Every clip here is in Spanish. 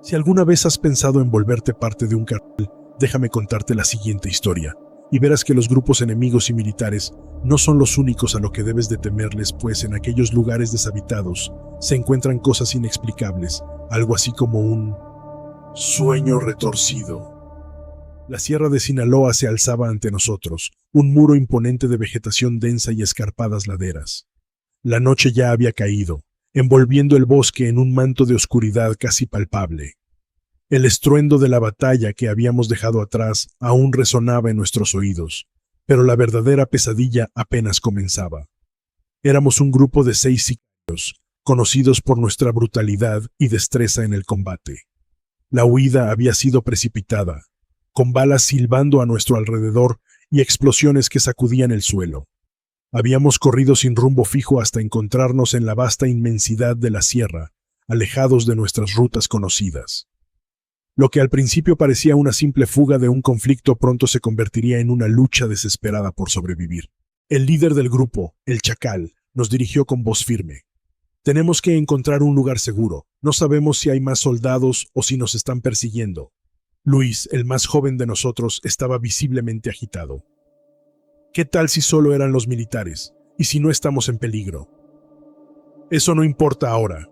Si alguna vez has pensado en volverte parte de un cartel, déjame contarte la siguiente historia, y verás que los grupos enemigos y militares no son los únicos a lo que debes de temerles, pues en aquellos lugares deshabitados se encuentran cosas inexplicables, algo así como un sueño retorcido. La sierra de Sinaloa se alzaba ante nosotros, un muro imponente de vegetación densa y escarpadas laderas. La noche ya había caído, envolviendo el bosque en un manto de oscuridad casi palpable. El estruendo de la batalla que habíamos dejado atrás aún resonaba en nuestros oídos, pero la verdadera pesadilla apenas comenzaba. Éramos un grupo de 6 sicarios, conocidos por nuestra brutalidad y destreza en el combate. La huida había sido precipitada, con balas silbando a nuestro alrededor y explosiones que sacudían el suelo. Habíamos corrido sin rumbo fijo hasta encontrarnos en la vasta inmensidad de la sierra, alejados de nuestras rutas conocidas. Lo que al principio parecía una simple fuga de un conflicto pronto se convertiría en una lucha desesperada por sobrevivir. El líder del grupo, el Chacal, nos dirigió con voz firme. Tenemos que encontrar un lugar seguro. No sabemos si hay más soldados o si nos están persiguiendo. Luis, el más joven de nosotros, estaba visiblemente agitado. ¿Qué tal si solo eran los militares? ¿Y si no estamos en peligro? Eso no importa ahora,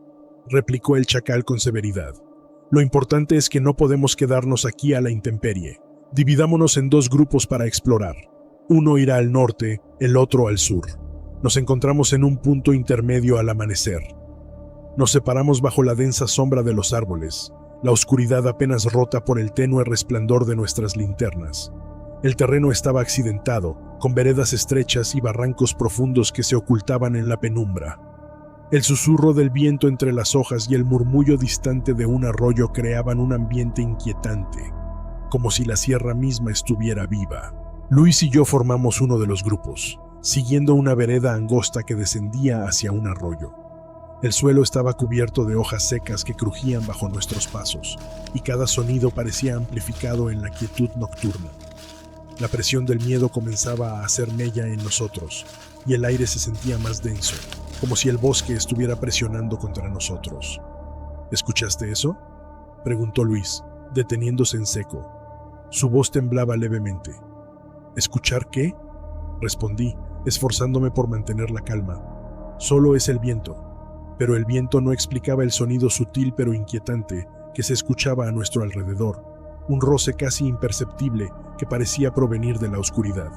replicó el Chacal con severidad. Lo importante es que no podemos quedarnos aquí a la intemperie. Dividámonos en 2 grupos para explorar. Uno irá al norte, el otro al sur. Nos encontramos en un punto intermedio al amanecer. Nos separamos bajo la densa sombra de los árboles, la oscuridad apenas rota por el tenue resplandor de nuestras linternas. El terreno estaba accidentado, con veredas estrechas y barrancos profundos que se ocultaban en la penumbra. El susurro del viento entre las hojas y el murmullo distante de un arroyo creaban un ambiente inquietante, como si la sierra misma estuviera viva. Luis y yo formamos uno de los grupos, siguiendo una vereda angosta que descendía hacia un arroyo. El suelo estaba cubierto de hojas secas que crujían bajo nuestros pasos, y cada sonido parecía amplificado en la quietud nocturna. La presión del miedo comenzaba a hacer mella en nosotros, y el aire se sentía más denso, como si el bosque estuviera presionando contra nosotros. ¿Escuchaste eso?, preguntó Luis, deteniéndose en seco. Su voz temblaba levemente. ¿Escuchar qué?, respondí, esforzándome por mantener la calma. Solo es el viento. Pero el viento no explicaba el sonido sutil pero inquietante que se escuchaba a nuestro alrededor, un roce casi imperceptible que parecía provenir de la oscuridad.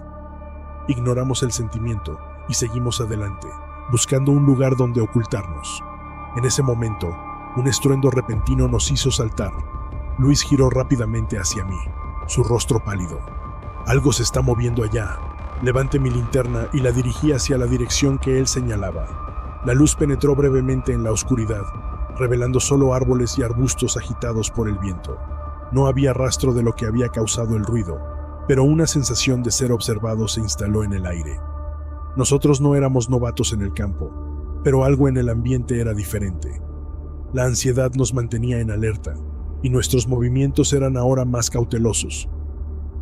Ignoramos el sentimiento y seguimos adelante, buscando un lugar donde ocultarnos. En ese momento, un estruendo repentino nos hizo saltar. Luis giró rápidamente hacia mí, su rostro pálido. Algo se está moviendo allá. Levanté mi linterna y la dirigí hacia la dirección que él señalaba. La luz penetró brevemente en la oscuridad, revelando solo árboles y arbustos agitados por el viento. No había rastro de lo que había causado el ruido, pero una sensación de ser observado se instaló en el aire. Nosotros no éramos novatos en el campo, pero algo en el ambiente era diferente. La ansiedad nos mantenía en alerta, y nuestros movimientos eran ahora más cautelosos.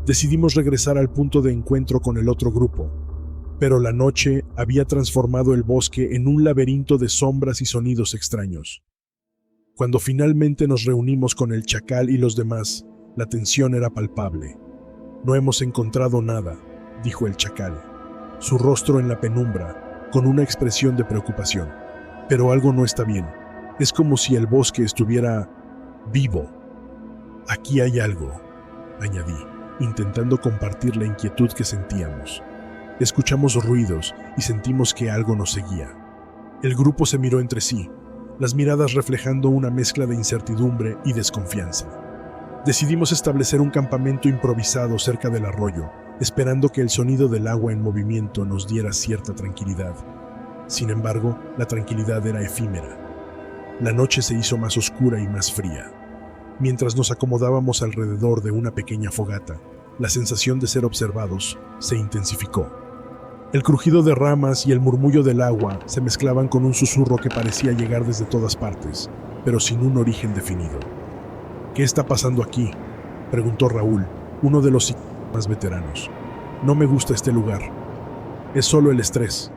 Decidimos regresar al punto de encuentro con el otro grupo, pero la noche había transformado el bosque en un laberinto de sombras y sonidos extraños. Cuando finalmente nos reunimos con el Chacal y los demás, la tensión era palpable. No hemos encontrado nada, dijo el Chacal, su rostro en la penumbra, con una expresión de preocupación. Pero algo no está bien. Es como si el bosque estuviera vivo. Aquí hay algo, añadí, intentando compartir la inquietud que sentíamos. Escuchamos ruidos y sentimos que algo nos seguía. El grupo se miró entre sí, las miradas reflejando una mezcla de incertidumbre y desconfianza. Decidimos establecer un campamento improvisado cerca del arroyo, esperando que el sonido del agua en movimiento nos diera cierta tranquilidad. Sin embargo, la tranquilidad era efímera. La noche se hizo más oscura y más fría. Mientras nos acomodábamos alrededor de una pequeña fogata, la sensación de ser observados se intensificó. El crujido de ramas y el murmullo del agua se mezclaban con un susurro que parecía llegar desde todas partes, pero sin un origen definido. ¿Qué está pasando aquí?, preguntó Raúl, uno de los más veteranos. No me gusta este lugar. Es solo el estrés,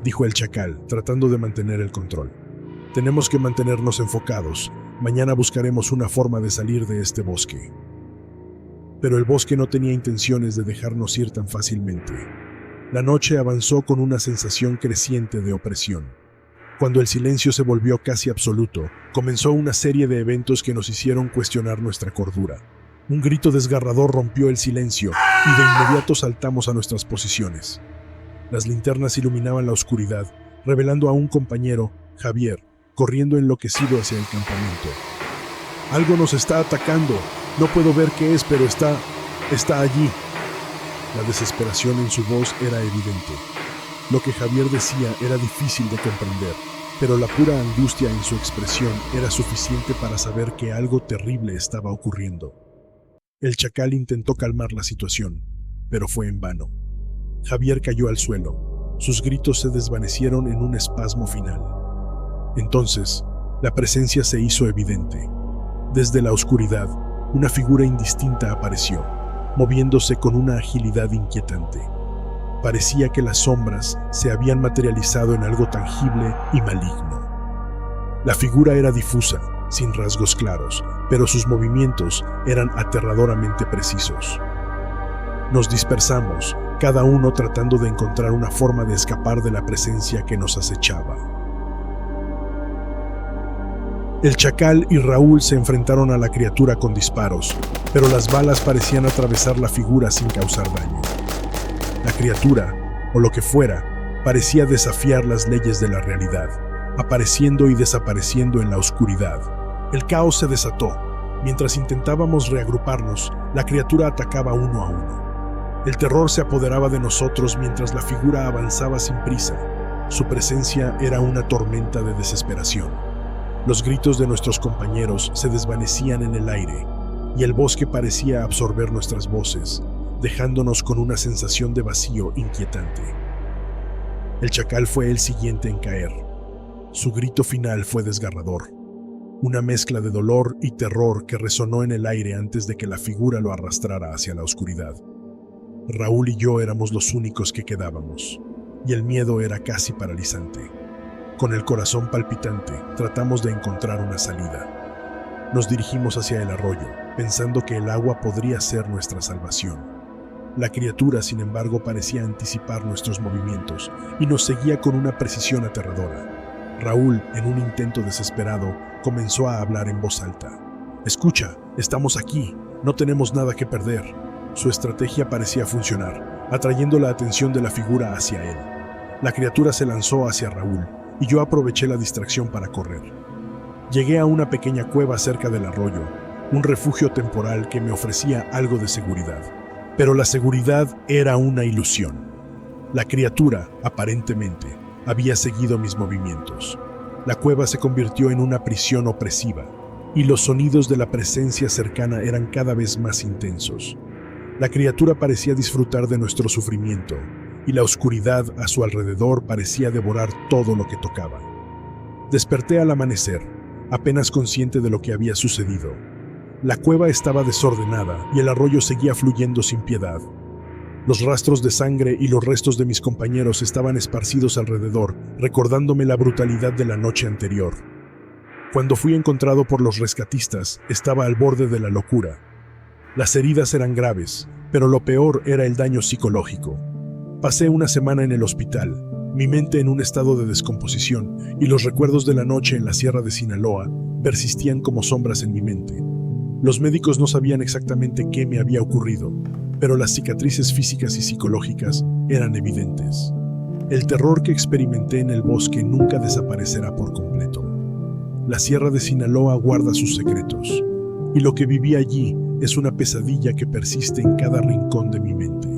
dijo el Chacal, tratando de mantener el control. Tenemos que mantenernos enfocados. Mañana buscaremos una forma de salir de este bosque. Pero el bosque no tenía intenciones de dejarnos ir tan fácilmente. La noche avanzó con una sensación creciente de opresión. Cuando el silencio se volvió casi absoluto, comenzó una serie de eventos que nos hicieron cuestionar nuestra cordura. Un grito desgarrador rompió el silencio y de inmediato saltamos a nuestras posiciones. Las linternas iluminaban la oscuridad, revelando a un compañero, Javier, corriendo enloquecido hacia el campamento. «Algo nos está atacando. No puedo ver qué es, pero está allí». La desesperación en su voz era evidente. Lo que Javier decía era difícil de comprender, pero la pura angustia en su expresión era suficiente para saber que algo terrible estaba ocurriendo. El chacal intentó calmar la situación, pero fue en vano. Javier cayó al suelo. Sus gritos se desvanecieron en un espasmo final. Entonces, la presencia se hizo evidente. Desde la oscuridad, una figura indistinta apareció, moviéndose con una agilidad inquietante. Parecía que las sombras se habían materializado en algo tangible y maligno. La figura era difusa, sin rasgos claros, pero sus movimientos eran aterradoramente precisos. Nos dispersamos, cada uno tratando de encontrar una forma de escapar de la presencia que nos acechaba. El chacal y Raúl se enfrentaron a la criatura con disparos, pero las balas parecían atravesar la figura sin causar daño. La criatura, o lo que fuera, parecía desafiar las leyes de la realidad, apareciendo y desapareciendo en la oscuridad. El caos se desató. Mientras intentábamos reagruparnos, la criatura atacaba uno a uno. El terror se apoderaba de nosotros mientras la figura avanzaba sin prisa. Su presencia era una tormenta de desesperación. Los gritos de nuestros compañeros se desvanecían en el aire, y el bosque parecía absorber nuestras voces, dejándonos con una sensación de vacío inquietante. El chacal fue el siguiente en caer. Su grito final fue desgarrador, una mezcla de dolor y terror que resonó en el aire antes de que la figura lo arrastrara hacia la oscuridad. Raúl y yo éramos los únicos que quedábamos, y el miedo era casi paralizante. Con el corazón palpitante, tratamos de encontrar una salida. Nos dirigimos hacia el arroyo, pensando que el agua podría ser nuestra salvación. La criatura, sin embargo, parecía anticipar nuestros movimientos y nos seguía con una precisión aterradora. Raúl, en un intento desesperado, comenzó a hablar en voz alta. «Escucha, estamos aquí, no tenemos nada que perder». Su estrategia parecía funcionar, atrayendo la atención de la figura hacia él. La criatura se lanzó hacia Raúl, y yo aproveché la distracción para correr. Llegué a una pequeña cueva cerca del arroyo, un refugio temporal que me ofrecía algo de seguridad. Pero la seguridad era una ilusión. La criatura, aparentemente, había seguido mis movimientos. La cueva se convirtió en una prisión opresiva, y los sonidos de la presencia cercana eran cada vez más intensos. La criatura parecía disfrutar de nuestro sufrimiento, y la oscuridad a su alrededor parecía devorar todo lo que tocaba. Desperté al amanecer, apenas consciente de lo que había sucedido. La cueva estaba desordenada y el arroyo seguía fluyendo sin piedad. Los rastros de sangre y los restos de mis compañeros estaban esparcidos alrededor, recordándome la brutalidad de la noche anterior. Cuando fui encontrado por los rescatistas, estaba al borde de la locura. Las heridas eran graves, pero lo peor era el daño psicológico. Pasé una semana en el hospital, mi mente en un estado de descomposición, y los recuerdos de la noche en la Sierra de Sinaloa persistían como sombras en mi mente. Los médicos no sabían exactamente qué me había ocurrido, pero las cicatrices físicas y psicológicas eran evidentes. El terror que experimenté en el bosque nunca desaparecerá por completo. La Sierra de Sinaloa guarda sus secretos, y lo que viví allí es una pesadilla que persiste en cada rincón de mi mente.